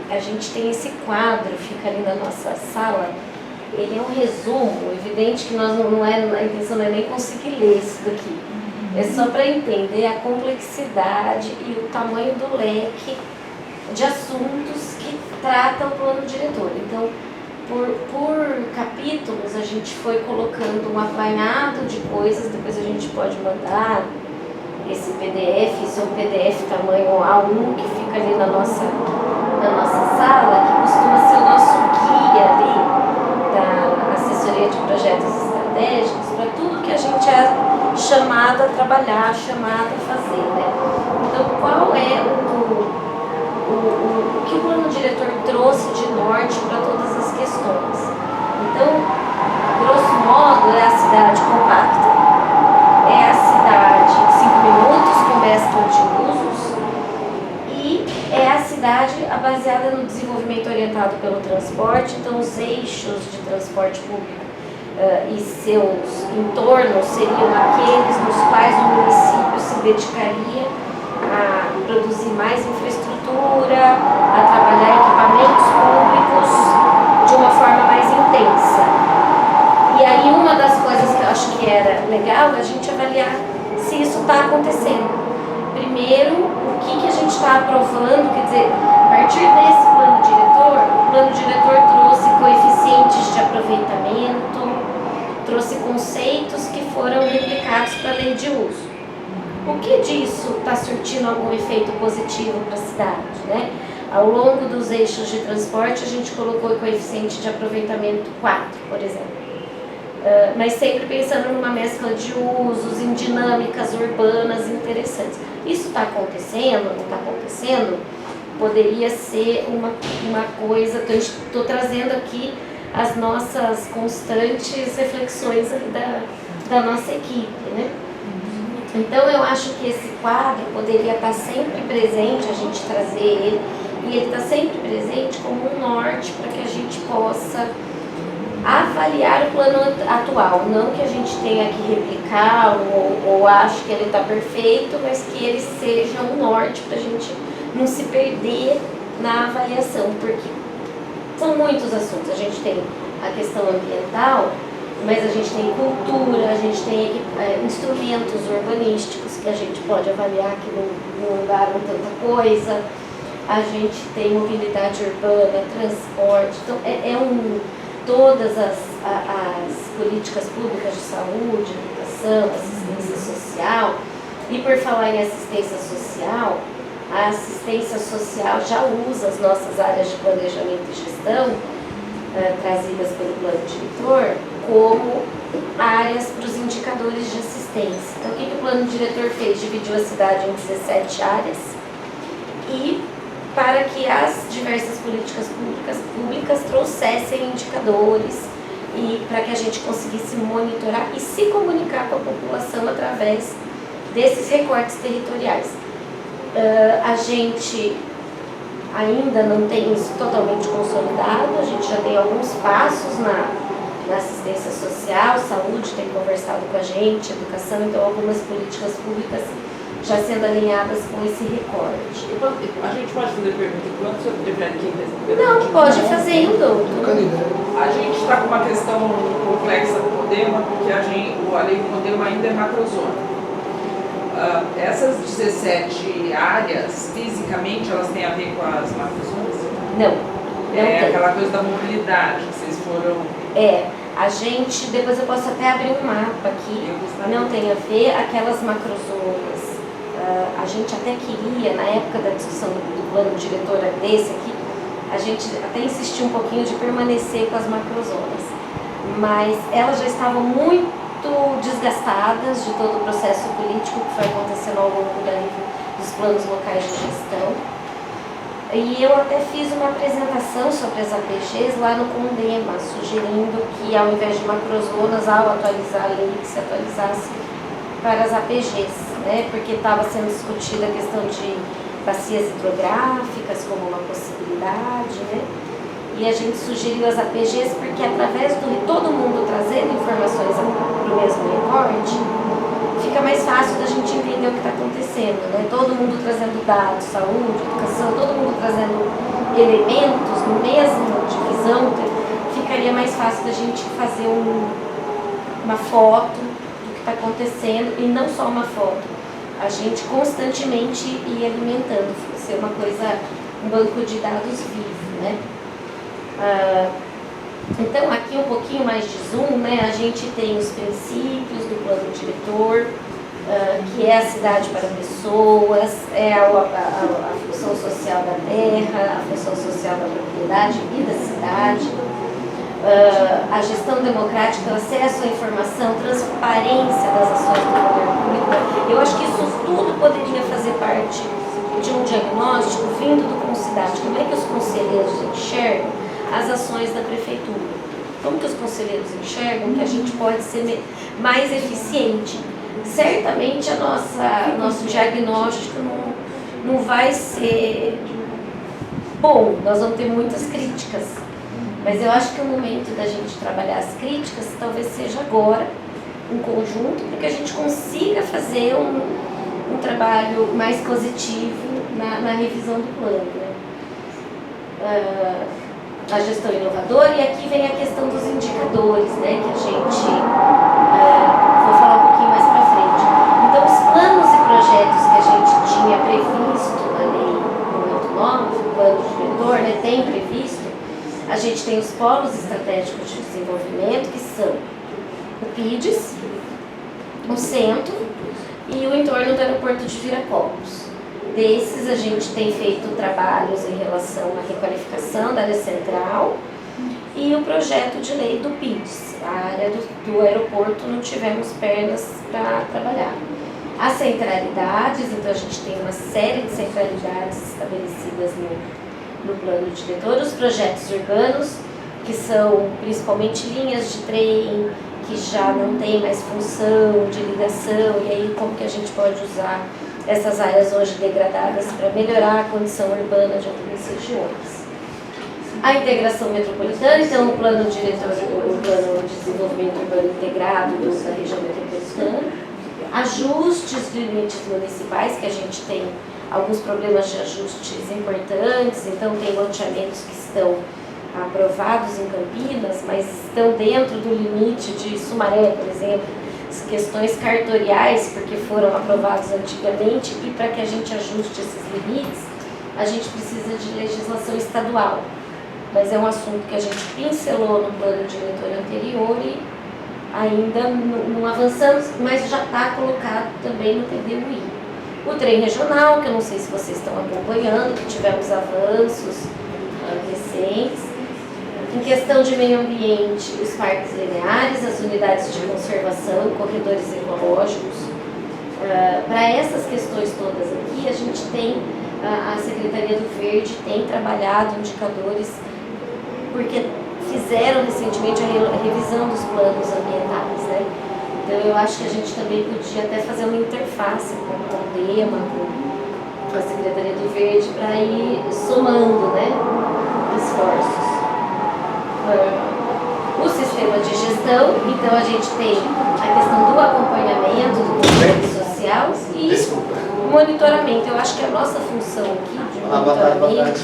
a gente tem esse quadro, fica ali na nossa sala, ele é um resumo, evidente que nós a intenção não é nem conseguir ler isso daqui. É só para entender a complexidade e o tamanho do leque de assuntos que trata o plano diretor. Então, por capítulos, a gente foi colocando um apanhado de coisas, depois a gente pode mandar esse PDF, esse é um PDF tamanho A1 que fica ali na nossa sala, que costuma ser o nosso guia ali da assessoria de projetos estratégicos, para tudo que a gente é chamado a trabalhar, chamado a fazer, né? Então, qual é o que o plano diretor trouxe de norte para todas as questões? Então, grosso modo, é a cidade compacta, é a cidade em 5 minutos, com mescla de usos, e é a cidade baseada no desenvolvimento orientado pelo transporte. Então, os eixos de transporte público e seus entornos seriam aqueles nos quais o município se dedicaria a produzir mais infraestrutura, a trabalhar equipamentos públicos de uma forma mais intensa. E aí uma das coisas que eu acho que era legal a gente avaliar se isso está acontecendo. Primeiro, o que a gente está aprovando, quer dizer, a partir desse o plano diretor trouxe coeficientes de aproveitamento, trouxe conceitos que foram replicados para a lei de uso. O que disso está surtindo algum efeito positivo para a cidade, né? Ao longo dos eixos de transporte, a gente colocou o coeficiente de aproveitamento 4, por exemplo. Mas sempre pensando numa mescla de usos, em dinâmicas urbanas interessantes. Isso está acontecendo, não está acontecendo? Poderia ser uma coisa, estou trazendo aqui as nossas constantes reflexões da nossa equipe, né? Então eu acho que esse quadro poderia estar sempre presente, a gente trazer ele, e ele está sempre presente como um norte para que a gente possa avaliar o plano atual, não que a gente tenha que replicar ou ache que ele está perfeito, mas que ele seja um norte para a gente não se perder na avaliação, porque são muitos assuntos. A gente tem a questão ambiental, mas a gente tem cultura, a gente tem instrumentos urbanísticos que a gente pode avaliar que não andaram tanta coisa, a gente tem mobilidade urbana, transporte, então todas as políticas públicas de saúde, educação, assistência social. E por falar em assistência social, a assistência social já usa as nossas áreas de planejamento e gestão, trazidas pelo plano diretor, como áreas para os indicadores de assistência. Então, o que o plano diretor fez? Dividiu a cidade em 17 áreas e para que as diversas políticas públicas trouxessem indicadores e para que a gente conseguisse monitorar e se comunicar com a população através desses recortes territoriais. A gente ainda não tem isso totalmente consolidado, a gente já tem alguns passos na assistência social, saúde tem conversado com a gente, educação, então algumas políticas públicas já sendo alinhadas com esse recorte. A gente pode fazer pergunta enquanto o senhor prefere quem responder? Não, pode fazer indo. A gente está com uma questão complexa do Podema, porque a lei do Podema ainda é macrozona. Essas 17 áreas, fisicamente, elas têm a ver com as macrozonas? Não tem. Aquela coisa da mobilidade, que vocês foram... A gente, depois eu posso até abrir um mapa aqui, não tem a ver, aquelas macrozonas. A gente até queria, na época da discussão do plano diretor desse aqui, a gente até insistiu um pouquinho de permanecer com as macrozonas, mas elas já estavam muito desgastadas de todo o processo político que foi acontecendo ao longo dos planos locais de gestão. E eu até fiz uma apresentação sobre as APGs lá no Condema, sugerindo que ao invés de macrozonas, ao atualizar a lei, que se atualizasse para as APGs, né? Porque estava sendo discutida a questão de bacias hidrográficas como uma possibilidade, né? E a gente sugeriu as APGs porque através de todo mundo trazendo informações para o mesmo recorte, fica fica mais fácil da gente entender o que está acontecendo, né? Todo mundo trazendo dados, saúde, educação, todo mundo trazendo elementos no mesmo divisão, ficaria mais fácil da gente fazer uma foto do que está acontecendo, e não só uma foto, a gente constantemente ir alimentando, ser uma coisa, um banco de dados vivo, né? Então, aqui um pouquinho mais de zoom, né? A gente tem os princípios do plano diretor, que é a cidade para pessoas, é a função social da terra, a função social da propriedade e da cidade, a gestão democrática, o acesso à informação, transparência das ações do poder público. Eu acho que isso tudo poderia fazer parte de um diagnóstico vindo do Concidade. Como é que os conselheiros enxergam as ações da prefeitura? Como que os conselheiros enxergam que a gente pode ser mais eficiente? Certamente nosso diagnóstico não vai ser bom, nós vamos ter muitas críticas, mas eu acho que o momento da gente trabalhar as críticas talvez seja agora, em conjunto, para que a gente consiga fazer um trabalho mais positivo na revisão do plano, né? A gestão inovadora, e aqui vem a questão dos indicadores, né, que a gente vou falar um pouquinho mais para frente. Então, os planos e projetos que a gente tinha previsto na lei 189, o plano diretor, né, tem previsto, a gente tem os polos estratégicos de desenvolvimento, que são o PIDES, o centro e o entorno do aeroporto de Viracopos. Desses, a gente tem feito trabalhos em relação à requalificação da área central e o projeto de lei do PIDES. A área do aeroporto não tivemos pernas para trabalhar. As centralidades, então a gente tem uma série de centralidades estabelecidas no plano diretor. Os projetos urbanos, que são principalmente linhas de trem, que já não tem mais função de ligação, e aí como que a gente pode usar essas áreas hoje degradadas para melhorar a condição urbana de algumas regiões. A integração metropolitana, então o plano diretor, o plano de desenvolvimento urbano integrado da região metropolitana, ajustes de limites municipais, que a gente tem alguns problemas de ajustes importantes, então tem loteamentos que estão aprovados em Campinas, mas estão dentro do limite de Sumaré, por exemplo, questões cartoriais, porque foram aprovados antigamente, e para que a gente ajuste esses limites, a gente precisa de legislação estadual. Mas é um assunto que a gente pincelou no plano diretor anterior e ainda não avançamos, mas já está colocado também no TDUI. O trem regional, que eu não sei se vocês estão acompanhando, que tivemos avanços recentes. Em questão de meio ambiente, os parques lineares, as unidades de conservação, corredores ecológicos. Para essas questões todas aqui, a gente tem, a Secretaria do Verde tem trabalhado indicadores, porque fizeram recentemente a revisão dos planos ambientais, né? Então eu acho que a gente também podia até fazer uma interface com o DEMA, com a Secretaria do Verde, para ir somando, né, esforços. O sistema de gestão, então a gente tem a questão do acompanhamento do controle social e o monitoramento. Eu acho que a nossa função aqui de monitoramento...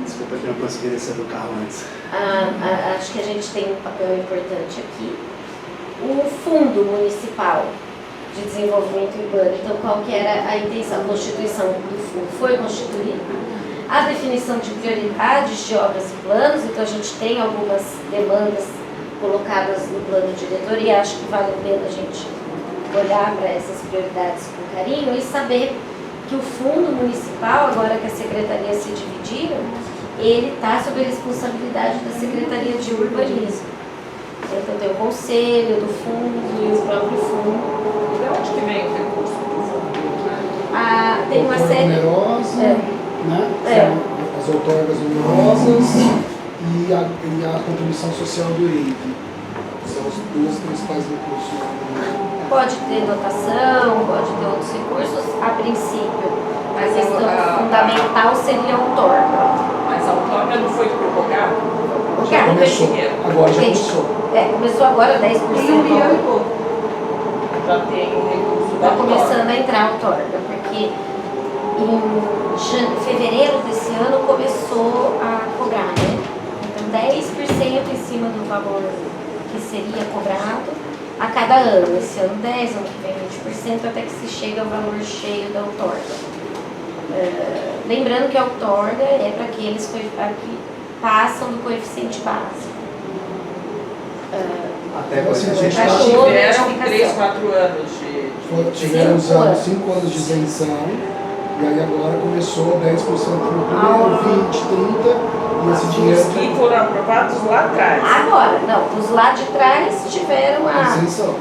Desculpa que eu não consegui descer do carro antes. Acho que a gente tem um papel importante aqui. O Fundo Municipal de Desenvolvimento Urbano, então qual que era a intenção? A constituição do fundo foi constituída. A definição de prioridades de obras e planos, então a gente tem algumas demandas colocadas no plano diretor e acho que vale a pena a gente olhar para essas prioridades com carinho e saber que o fundo municipal, agora que a secretaria se dividiram, ele está sob a responsabilidade da Secretaria de Urbanismo. Então tem o conselho do fundo e o próprio fundo. De onde que vem o recurso do fundo? Tem uma série... Né? As outorgas onerosas e a contribuição social do EIV. São os dois principais recursos. Pode ter dotação, pode ter outros recursos, a princípio. Mas a questão fundamental seria a outorga. Mas a outorga não foi prorrogada? Já começou. Agora já Gente, começou. começou agora 10%. Tem 1 milhão e pouco. Já tem recurso da Está começando a entrar a outorga, porque em fevereiro desse ano começou a cobrar, né? Então 10% em cima do valor que seria cobrado a cada ano. Esse ano 10%, ano que vem 20%, até que se chega ao valor cheio da outorga. Lembrando que a outorga é para aqueles que passam do coeficiente básico. Até Então, assim, a gente Já tá- tiveram 3, 4 anos de... Tiveram 5 anos. 5 anos de isenção, e aí agora começou 10% no primeiro, 20, 30, e esse Os dinheiro que foram aprovados lá atrás. Agora, não, os lá de trás tiveram a isenção.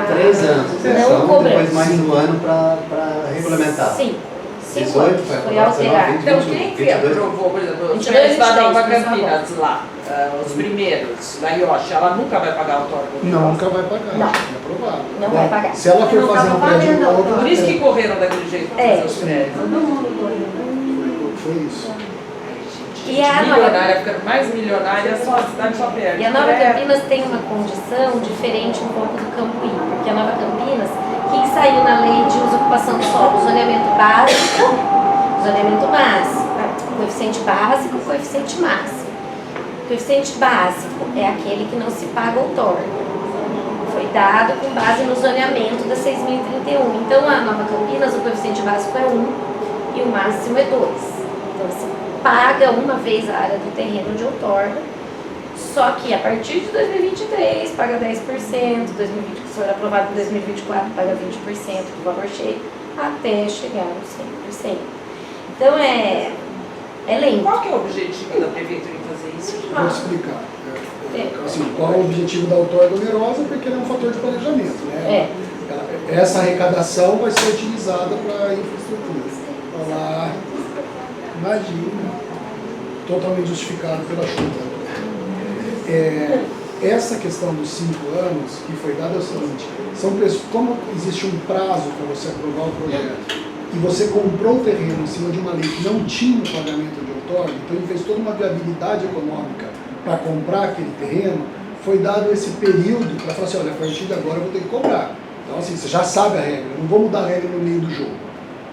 3 anos de não sessão, cobrança. depois mais um ano para regulamentar. Sim, 5 18 anos, foi foi aprovado, alterado. 19, Então, 21, quem que 22. aprovou, por exemplo, os 22, prédios da Nova 23, Campinas lá, os primeiros, da Yoshi, ela nunca vai pagar autódromo? Nunca vai pagar, Não. é aprovado. Não vai pagar. Se ela for Não fazer tava um prédio valendo, novo, Por isso que correram daquele jeito para fazer os prédios. Todo mundo correndo. foi isso. E a Milionária, ficando mais milionária, só a cidade só perde. E a Nova Campinas tem uma condição diferente um pouco do Cambuí, porque a Nova Campinas, o que saiu na lei de uso e ocupação do solo? Zoneamento básico, zoneamento máximo, coeficiente básico, coeficiente máximo. O coeficiente básico é aquele que não se paga outorga. Foi dado com base no zoneamento da 6.031. Então, a Nova Campinas, o coeficiente básico é 1 e o máximo é 2. Então, você paga uma vez a área do terreno de outorga, só que a partir de 2023 paga 10%, 2020, se for aprovado em 2024 paga 20% do valor cheio, até chegar aos 100%. Então, é lento. Qual que é o objetivo da prefeitura em fazer isso? Vou explicar. Assim, qual é o objetivo da outorga onerosa? Porque ele é um fator de planejamento, né? Essa arrecadação vai ser utilizada para infraestrutura. Olá, imagina, totalmente justificado pela chuva. Essa questão dos 5 anos que foi dada é o seguinte: como existe um prazo para você aprovar o projeto e você comprou o terreno em cima de uma lei que não tinha o pagamento de outorga, então ele fez toda uma viabilidade econômica para comprar aquele terreno, foi dado esse período para falar assim: olha, a partir de agora eu vou ter que cobrar. Então, assim, você já sabe a regra, eu não vou mudar a regra no meio do jogo.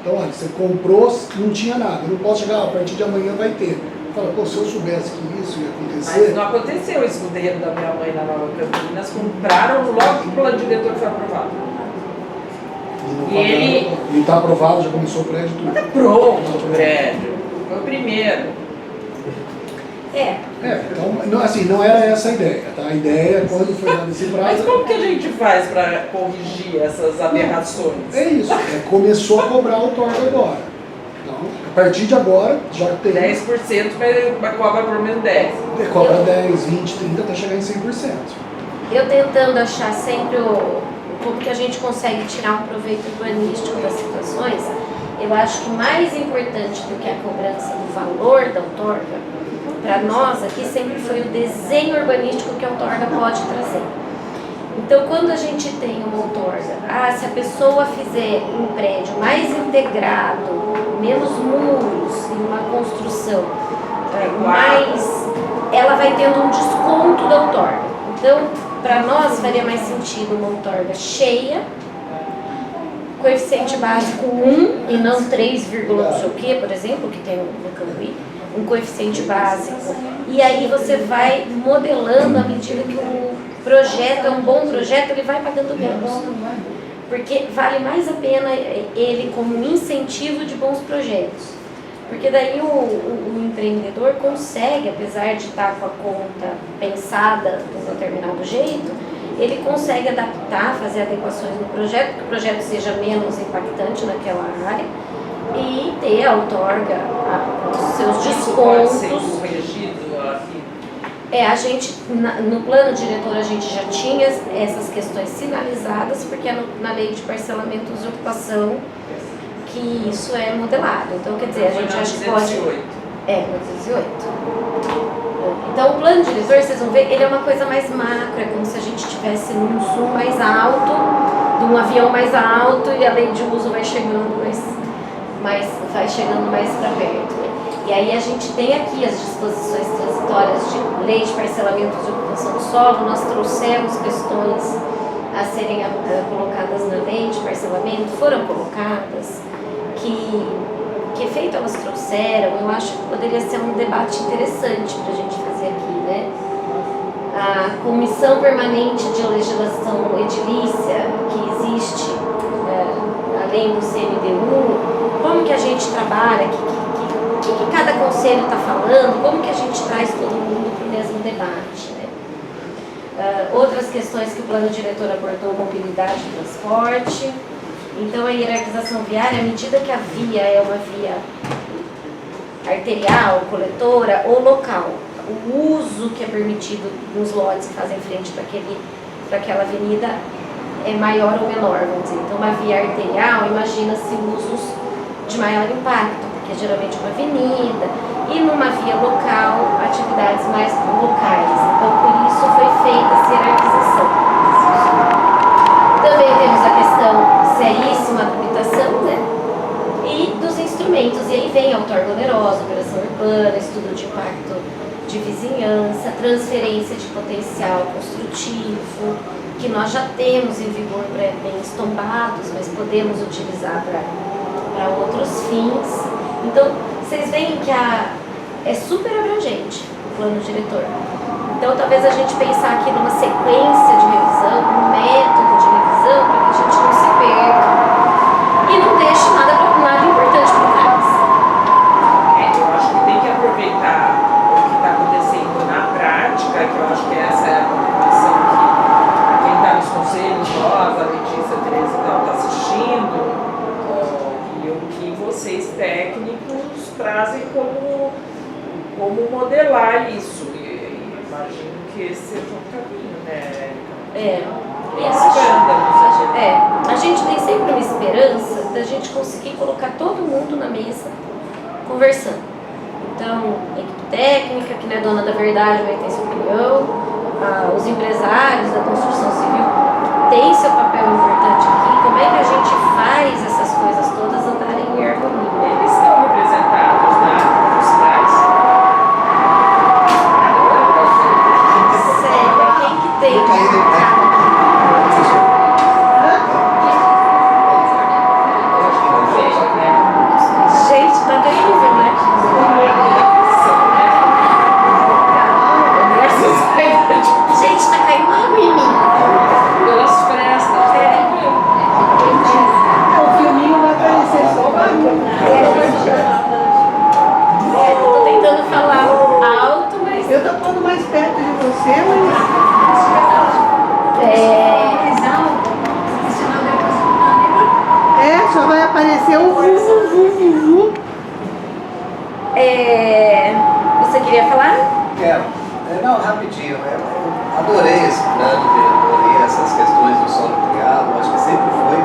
Então, olha, você comprou, não tinha nada, eu não posso chegar, a partir de amanhã vai ter. Fala, pô, se eu soubesse que isso ia acontecer... Mas não aconteceu isso com o terreno da minha mãe na Nova Campinas, compraram logo que o plano diretor foi aprovado. E ele está aprovado, já começou o prédio, tudo. Tá pronto o prédio, foi o primeiro. Então, não, assim, não era essa a ideia, tá? A ideia, quando foi dado esse Mas prazo... como que a gente faz para corrigir essas aberrações? É isso, começou a cobrar a outorga agora. Então, a partir de agora, já tem... 10%, mas cobra pelo menos 10%. Cobra 10, 20, 30, até chegar em 100%. Eu tentando achar sempre como que a gente consegue tirar um proveito urbanístico das situações, eu acho que mais importante do que a cobrança do valor da outorga, para nós aqui sempre foi o desenho urbanístico que a outorga pode trazer. Então, quando a gente tem uma outorga, se a pessoa fizer um prédio mais integrado, menos muros, em uma construção mais, ela vai tendo um desconto da outorga. Então, para nós faria mais sentido uma outorga cheia, coeficiente básico 1 e não 3, não sei o que, por exemplo, que tem no Cambuí, um coeficiente básico. E aí você vai modelando à medida que o projeto é um bom projeto, ele vai pagando menos. Porque vale mais a pena ele como um incentivo de bons projetos. Porque daí o empreendedor consegue, apesar de estar com a conta pensada de um determinado jeito, ele consegue adaptar, fazer adequações no projeto, que o projeto seja menos impactante naquela área e ter a outorga, os seus Isso pode ser descontos. corrigido aqui. A gente, no plano diretor, a gente já tinha essas questões sinalizadas, porque é na lei de parcelamento de ocupação que isso é modelado. Então, quer dizer, a gente acha que pode... no 208. Então, o plano diretor, vocês vão ver, ele é uma coisa mais macro, é como se a gente estivesse num zoom mais alto, de um avião mais alto, e a lei de uso vai chegando mais vai chegando mais para perto. E aí a gente tem aqui as disposições transitórias de lei de parcelamento de ocupação do solo, nós trouxemos questões a serem colocadas na lei de parcelamento, foram colocadas, que efeito elas trouxeram, eu acho que poderia ser um debate interessante para a gente fazer aqui, né? A Comissão Permanente de Legislação Edilícia, que existe além do CMDU, como que a gente trabalha, o que cada conselho está falando, como que a gente traz todo mundo para o mesmo debate, né? Outras questões que o plano diretor abordou, mobilidade e transporte. Então, a hierarquização viária, à medida que a via é uma via arterial, coletora ou local, o uso que é permitido nos lotes que fazem frente para aquela avenida é maior ou menor, vamos dizer. Então, uma via arterial, imagina-se usos de maior impacto, porque é geralmente uma avenida, e numa via local, atividades mais locais. Então, por isso foi feita essa hierarquização. Também temos a questão seríssima da habitação, né? E dos instrumentos. E aí vem a outorga onerosa, operação urbana, estudo de impacto de vizinhança, transferência de potencial construtivo, que nós já temos em vigor para bens tombados, mas podemos utilizar para outros fins. Então, vocês veem que é super abrangente o plano diretor. Então, talvez a gente pensar aqui numa sequência de revisão, um método de revisão, para que a gente não se perca e não deixe nada importante para trás. Eu acho que tem que aproveitar o que está acontecendo na prática, que eu acho que essa é a contribuição que quem está nos conselhos, nós, a Letícia, a Tereza e tal, está assistindo, e o que vocês técnicos trazem como modelar isso. Imagino que esse seja um caminho, né, Érica? A gente tem sempre uma esperança da gente conseguir colocar todo mundo na mesa conversando. Então, a equipe técnica, que não é dona da verdade, vai ter sua opinião, os empresários da construção civil têm seu papel importante aqui. Como é que a gente faz essas coisas todas andarem em harmonia? Eles estão representados nos CRAs? Quem que tem? Gente, tá terrível, né? Gente, tá caindo água em mim. Pelas frestas. O filminho vai aparecer só Tô tentando falar alto, mas... Eu tô falando mais perto de você, mas... Só vai aparecer o vu. Você queria falar? Quero. Não, rapidinho. Eu adorei esse plano diretor e essas questões do solo criado. Acho que sempre foi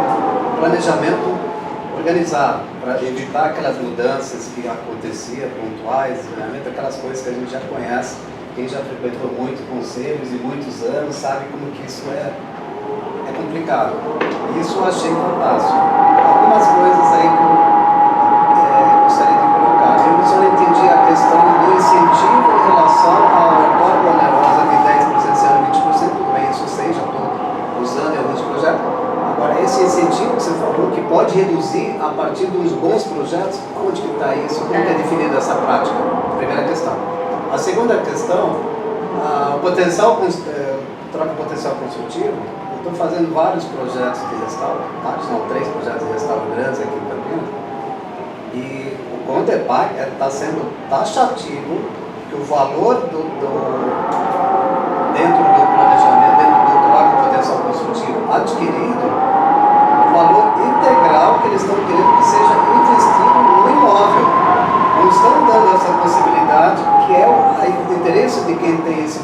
planejamento organizado para evitar aquelas mudanças que aconteciam, pontuais, realmente aquelas coisas que a gente já conhece. Quem já frequentou muito conselhos e muitos anos sabe como que isso é complicado. Isso eu achei fantástico. Algumas coisas aí que eu gostaria de colocar. Eu só não entendi a questão do incentivo em relação à outorga onerosa de 10%, sendo 20%, tudo bem, isso eu sei, já estou usando em alguns projetos. Agora, esse incentivo que você falou, que pode reduzir a partir dos bons projetos, onde que está isso? Como que é definida essa prática? Primeira questão. A segunda questão, o potencial, troca potencial construtivo. Estou fazendo vários projetos de restauro, são 3 projetos de restauro grandes aqui em Campinas, e o CONDEPAC está sendo taxativo que o valor dentro do planejamento, dentro do troca potencial construtivo adquirido, o valor integral que eles estão querendo que seja investido no imóvel. Não estão dando essa possibilidade, que é o interesse de quem tem esse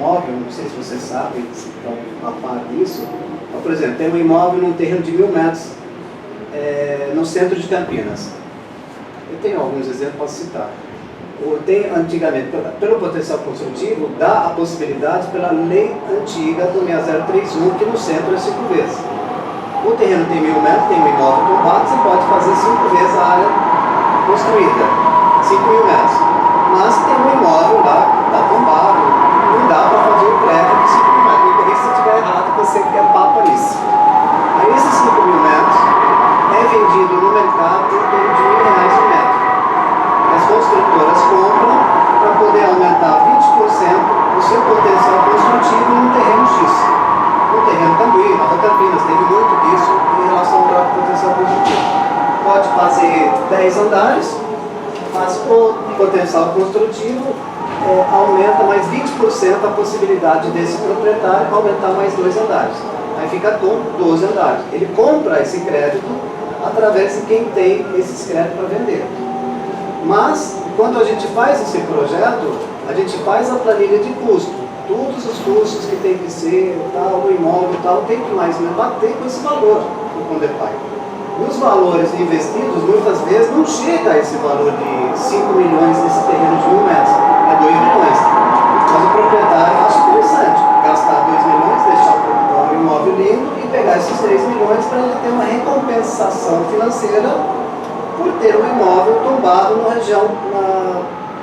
imóvel, não sei se vocês sabem, se estão a par disso. Mas, por exemplo, tem um imóvel num terreno de 1000 metros no centro de Campinas. Eu tenho alguns exemplos para citar. Tem antigamente, pelo potencial construtivo, dá a possibilidade pela lei antiga do 6031, que no centro é 5 vezes. O terreno tem 1000 metros, tem um imóvel tombado, você pode fazer 5 vezes a área construída. 5 mil metros. Mas tem um imóvel lá que está tombado, não dá para fazer o crédito de 5 mil metros. Me corrija se eu estiver errado, você quer papo nisso. Aí esses 5 mil metros é vendido no mercado em torno de R$1.000 o metro. As construtoras compram para poder aumentar 20% o seu potencial construtivo num terreno X. No terreno Cambuí, Nova Campinas, teve muito disso em relação ao próprio potencial construtivo. Pode fazer 10 andares, mas o potencial construtivo aumenta mais 20% a possibilidade desse proprietário aumentar mais 2 andares. Aí fica com 12 andares. Ele compra esse crédito através de quem tem esses créditos para vender. Mas, quando a gente faz esse projeto, a gente faz a planilha de custo. Todos os custos que tem que ser, tal, o imóvel tal, tem que mais bater com esse valor do Condepai. E os valores investidos, muitas vezes, não chega a esse valor de 5 milhões nesse terreno de 1.000 metros, é 2 milhões. Mas o proprietário acha interessante gastar 2 milhões, deixar o imóvel lindo e pegar esses 3 milhões para ele ter uma recompensação financeira por ter um imóvel tombado numa região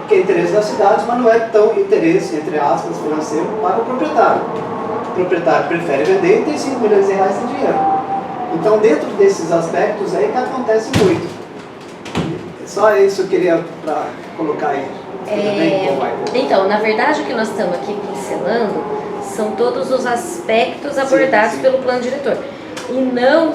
que é interesse da cidade, mas não é tão interesse, entre aspas, financeiro para o proprietário. O proprietário prefere vender e tem 5 milhões de reais de dinheiro. Então, dentro desses aspectos aí que acontece muito. Só isso eu queria pra colocar aí. Então, na verdade, o que nós estamos aqui pincelando são todos os aspectos abordados pelo plano diretor. E não,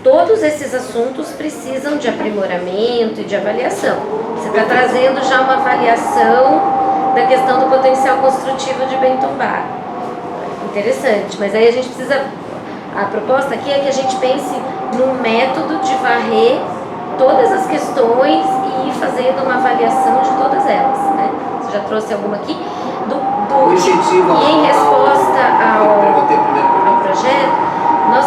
todos esses assuntos precisam de aprimoramento e de avaliação. Você está trazendo já uma avaliação da questão do potencial construtivo de bem tombado. Interessante, mas aí a gente precisa... A proposta aqui é que a gente pense num método de varrer todas as questões e ir fazendo uma avaliação de todas elas, né? Você já trouxe alguma aqui? O incentivo e em resposta ao projeto, nós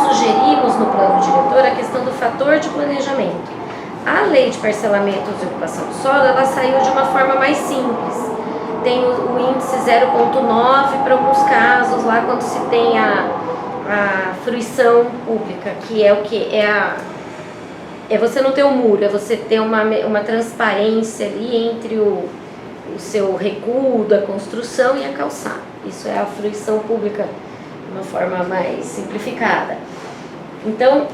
sugerimos no plano diretor a questão do fator de planejamento. A lei de parcelamentos e ocupação do solo, ela saiu de uma forma mais simples. Tem o índice 0,9 para alguns casos, lá quando se tem a fruição pública, que é o que? É você não ter um muro, é você ter uma transparência ali entre o seu recuo da construção e a calçada. Isso é a fruição pública de uma forma mais simplificada. Então,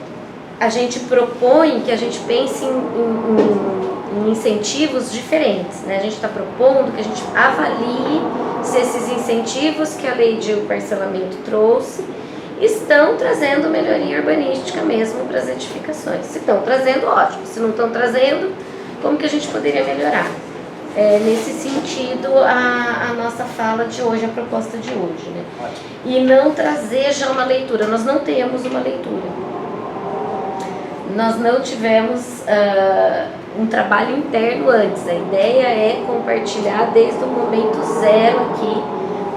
a gente propõe que a gente pense em incentivos diferentes, né? A gente está propondo que a gente avalie se esses incentivos que a lei de parcelamento trouxe estão trazendo melhoria urbanística mesmo para as edificações. Se estão trazendo, ótimo. Se não estão trazendo, como que a gente poderia melhorar? Nesse sentido, a nossa fala de hoje, a proposta de hoje, né? E não trazer já uma leitura. Nós não temos uma leitura. Nós não tivemos um trabalho interno antes. A ideia é compartilhar desde o momento zero aqui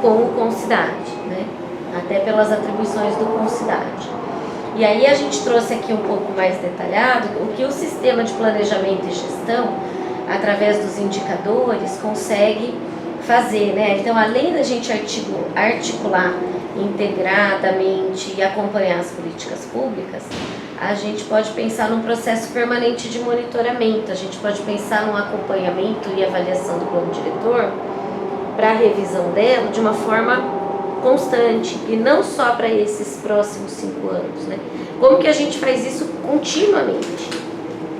com o Concidade, né? Até pelas atribuições do Concidade. E aí a gente trouxe aqui um pouco mais detalhado o que o sistema de planejamento e gestão, através dos indicadores, consegue fazer, né? Então, além da gente articular integradamente e acompanhar as políticas públicas, a gente pode pensar num processo permanente de monitoramento, a gente pode pensar num acompanhamento e avaliação do plano diretor para a revisão dela de uma forma constante, e não só para esses próximos 5 anos, né? Como que a gente faz isso continuamente,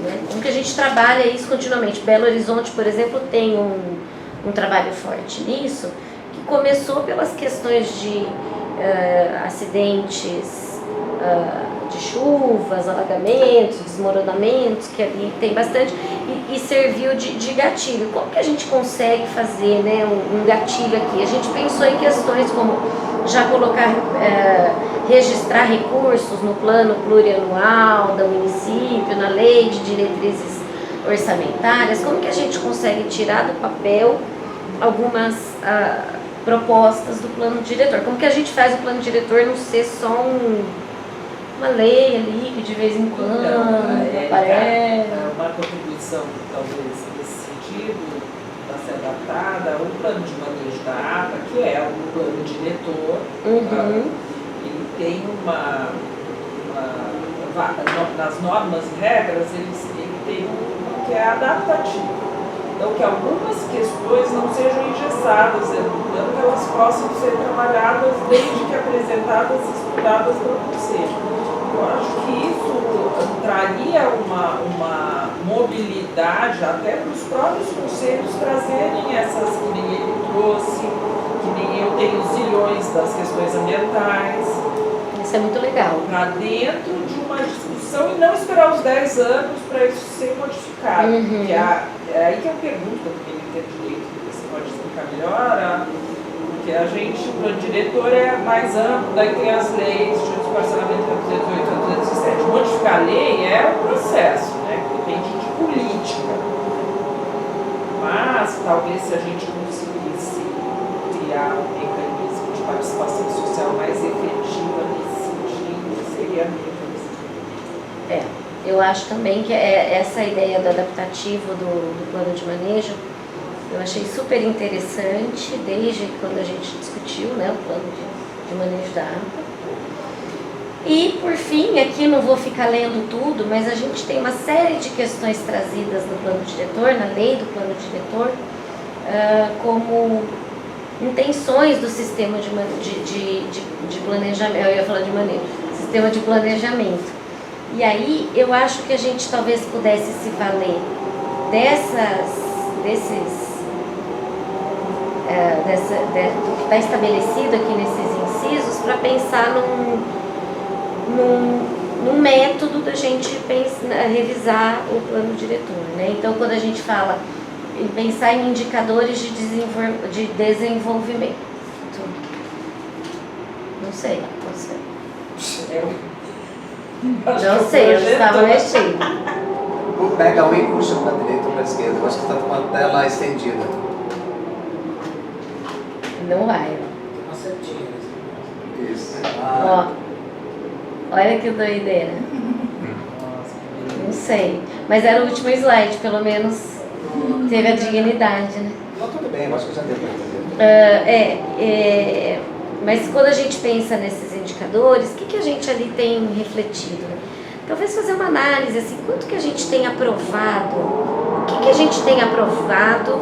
né? Como que a gente trabalha isso continuamente? Belo Horizonte, por exemplo, tem um trabalho forte nisso, que começou pelas questões de acidentes de chuvas, alagamentos, desmoronamentos, que ali tem bastante, e serviu de gatilho. Como que a gente consegue fazer, né, um gatilho aqui? A gente pensou em questões como já colocar, registrar recursos no plano plurianual do município, na lei de diretrizes orçamentárias. Como que a gente consegue tirar do papel algumas propostas do plano diretor? Como que a gente faz o plano diretor não ser só uma lei ali que de vez em quando aparece? Uma contribuição, talvez, nesse sentido, está sendo adaptada ao plano de manejo da APA, que é o plano diretor. Ele tem nas normas e regras, ele tem um que é adaptativo. Então, que algumas questões não sejam engessadas dentro do plano, que elas possam ser trabalhadas desde que apresentadas e estudadas pelo Conselho. Eu acho que isso traria uma mobilidade até para os próprios conselhos trazerem essas, que nem ele trouxe, que nem eu tenho zilhões das questões ambientais. Isso é muito legal. Para dentro de uma discussão e não esperar os 10 anos para isso ser modificado. Porque é aí que eu pergunto, porque ele tem direito, você pode explicar melhor, porque a gente, o plano diretor é mais amplo, daí tem as leis, de parcelamento de 208 a 207. Modificar a lei é um processo, né, que depende de política. Mas talvez se a gente conseguisse criar um mecanismo de participação social mais efetiva nesse sentido, seria melhor. Eu acho também que essa ideia do adaptativo do plano de manejo, eu achei super interessante desde quando a gente discutiu, né, o plano de manejo da AMPA. E, por fim, aqui não vou ficar lendo tudo, mas a gente tem uma série de questões trazidas no plano diretor, na lei do plano diretor, como intenções do sistema de planejamento, eu ia falar de manejo, sistema de planejamento. E aí eu acho que a gente talvez pudesse se valer do que está estabelecido aqui nesses incisos para pensar num método da gente revisar o plano diretor, né? Então, quando a gente fala em pensar em indicadores de desenvolvimento, não sei. Não sei, eu estava mexendo. Pega um e puxa para a direita ou para a esquerda. Eu acho que está com a tela estendida. Não vai. Isso. Ó, olha que doideira. Não sei. Mas era o último slide, pelo menos teve a dignidade, né? Não, tudo bem, eu acho que já deu para entender. Mas quando a gente pensa nesses indicadores, o que a gente ali tem refletido? Talvez fazer uma análise, assim, quanto que a gente tem aprovado, o que a gente tem aprovado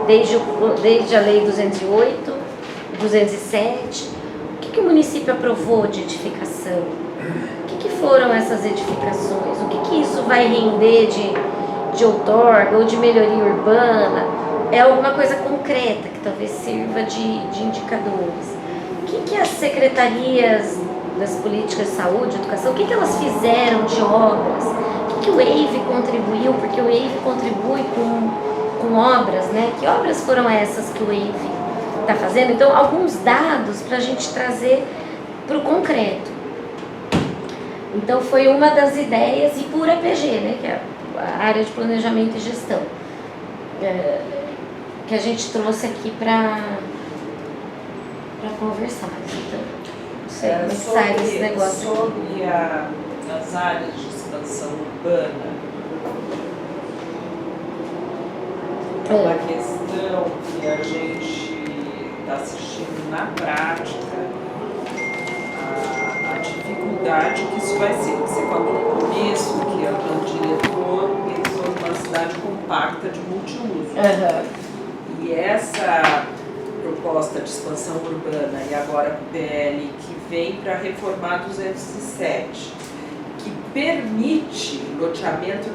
desde a Lei 208, 207, o que o município aprovou de edificação, o que foram essas edificações, o que isso vai render de outorga ou de melhoria urbana, é alguma coisa concreta que talvez sirva de indicadores. O que as secretarias das políticas de saúde, educação, o que elas fizeram de obras, o que o EIV contribuiu, porque o EIV contribui com obras, né? Que obras foram essas que o EIV está fazendo? Então, alguns dados para a gente trazer para o concreto. Então, foi uma das ideias, e por APG, né? Que é a área de planejamento e gestão, que a gente trouxe aqui para conversar. Então, não sei como é que sai esse negócio. Sobre as áreas de expansão urbana, é uma questão que a gente está assistindo na prática, a dificuldade que isso vai ser. Você falou no começo que o plano diretor pensou numa cidade compacta de multiuso. E essa proposta de expansão urbana, e agora com o PL, que vem para reformar 207, que permite loteamento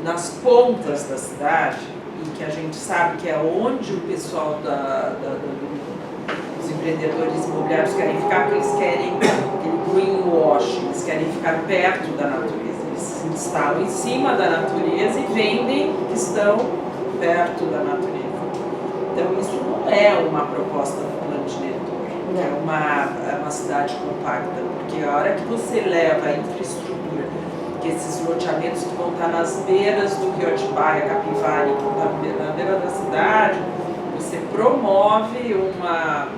nas pontas da cidade, e que a gente sabe que é onde o pessoal dos empreendedores imobiliários querem ficar, porque eles querem aquele greenwashing, eles querem ficar perto da natureza, eles se instalam em cima da natureza e vendem que estão perto da natureza. Então isso não é uma proposta do plano diretor, é uma cidade compacta, porque a hora que você leva a infraestrutura, que esses loteamentos que vão estar nas beiras do Rio Atibaia, Capivari, que vão estar na beira da cidade, você promove uma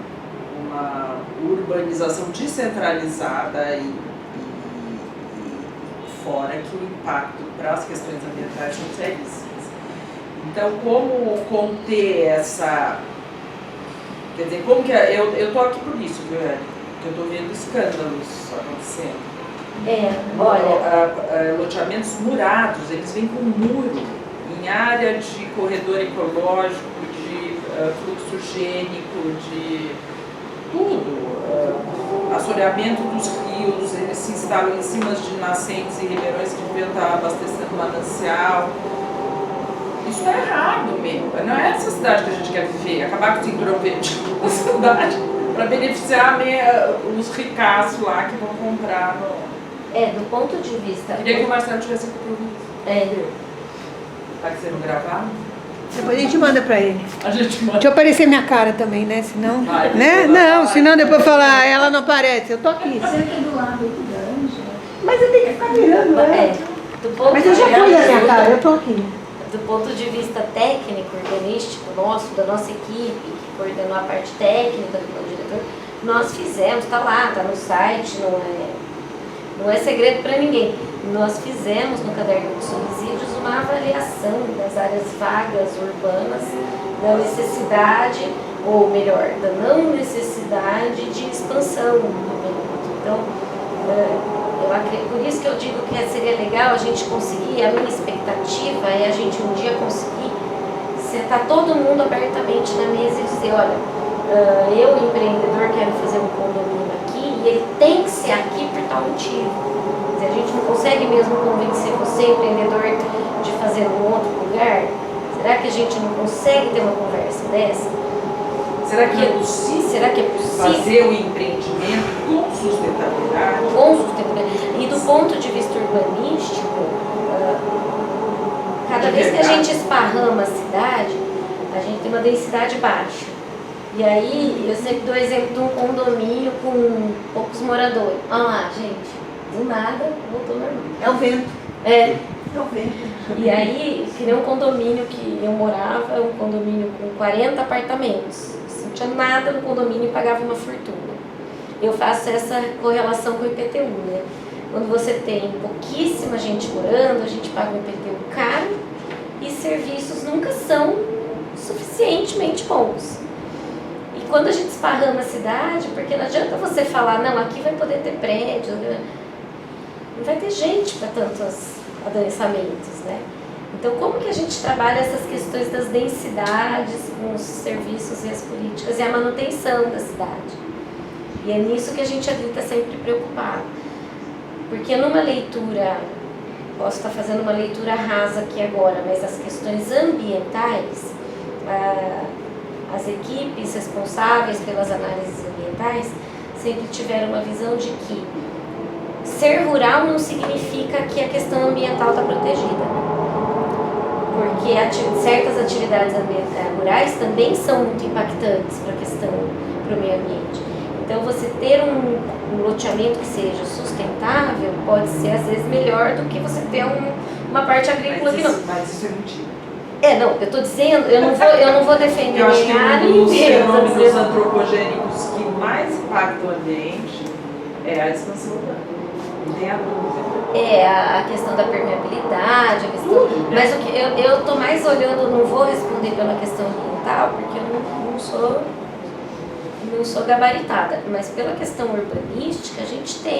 urbanização descentralizada e fora que o impacto para as questões ambientais são seríssimos. Então, como conter essa... Quer dizer, como que... Eu estou aqui por isso, viu, Érico? Porque eu estou vendo escândalos acontecendo. Olha, Loteamentos murados, eles vêm com muro em área de corredor ecológico, de fluxo higiênico, de tudo. Assoreamento dos rios, eles se instalam em cima de nascentes e ribeirões que deviam estar abastecendo manancial. Isso é errado mesmo. Não é essa cidade que a gente quer viver, acabar com o cinturão verde da cidade para beneficiar os ricaços lá que vão comprar. do ponto de vista... Queria que o Marcelo tivesse compromisso. Tá sendo gravado? Depois a gente manda pra ele. A gente manda. Deixa eu aparecer minha cara também, né? Senão. Vai, Né? depois Não, vai. senão depois falar, ela não aparece. Eu tô aqui. Senta do lado do grande. Mas eu tenho que ficar mirando, né? Do ponto Mas eu já de fui a vista- minha cara, eu tô aqui. Do ponto de vista técnico, urbanístico nosso, da nossa equipe, que coordenou a parte técnica do plano diretor, nós fizemos, tá lá, tá no site, não é segredo para ninguém. Nós fizemos no caderno de subsídios uma avaliação das áreas vagas urbanas, da necessidade, ou melhor, da não necessidade de expansão do momento. Então, por isso que eu digo que seria legal a gente conseguir, a minha expectativa é a gente um dia conseguir sentar todo mundo abertamente na mesa e dizer, olha, eu, empreendedor, quero fazer um condomínio aqui e ele tem que ser aqui por tal motivo. Quer dizer, a gente não consegue mesmo convencer você, empreendedor, de fazer um outro lugar? Será que a gente não consegue ter uma conversa dessa? Será que é possível? Será que é possível? Fazer o empreendimento com sustentabilidade? Com sustentabilidade. E do ponto de vista urbanístico, cada vez que a gente esparrama a cidade, a gente tem uma densidade baixa. E aí, eu sempre dou exemplo de um condomínio com poucos moradores. Olha lá, gente, do nada, voltou normal. É o vento. É. É o vento. E aí, criei um condomínio que eu morava, um condomínio com 40 apartamentos. Não tinha nada no condomínio e pagava uma fortuna. Eu faço essa correlação com o IPTU, né? Quando você tem pouquíssima gente morando, a gente paga um IPTU caro e serviços nunca são suficientemente bons. E quando a gente esparrama a cidade, porque não adianta você falar, não, aqui vai poder ter prédio, né? Não vai ter gente para tantos adensamentos, né? Então, como que a gente trabalha essas questões das densidades com os serviços e as políticas e a manutenção da cidade? E é nisso que a gente está sempre preocupado. Porque numa leitura, posso estar fazendo uma leitura rasa aqui agora, mas as questões ambientais, as equipes responsáveis pelas análises ambientais sempre tiveram uma visão de que ser rural não significa que a questão ambiental está protegida. Porque certas atividades rurais também são muito impactantes para a questão, para o meio ambiente. Então, você ter um loteamento que seja sustentável pode ser, às vezes, melhor do que você ter uma parte agrícola que não. Mas isso é mentira. Não, eu estou dizendo, eu não vou defender Eu acho que área um dos inteira. fenômenos antropogênicos que mais impactam o ambiente é a expansão urbana. Não tem a dúvida. A questão da permeabilidade, a questão... Mas o que eu estou mais olhando, não vou responder pela questão ambiental, porque eu não sou gabaritada, mas pela questão urbanística a gente tem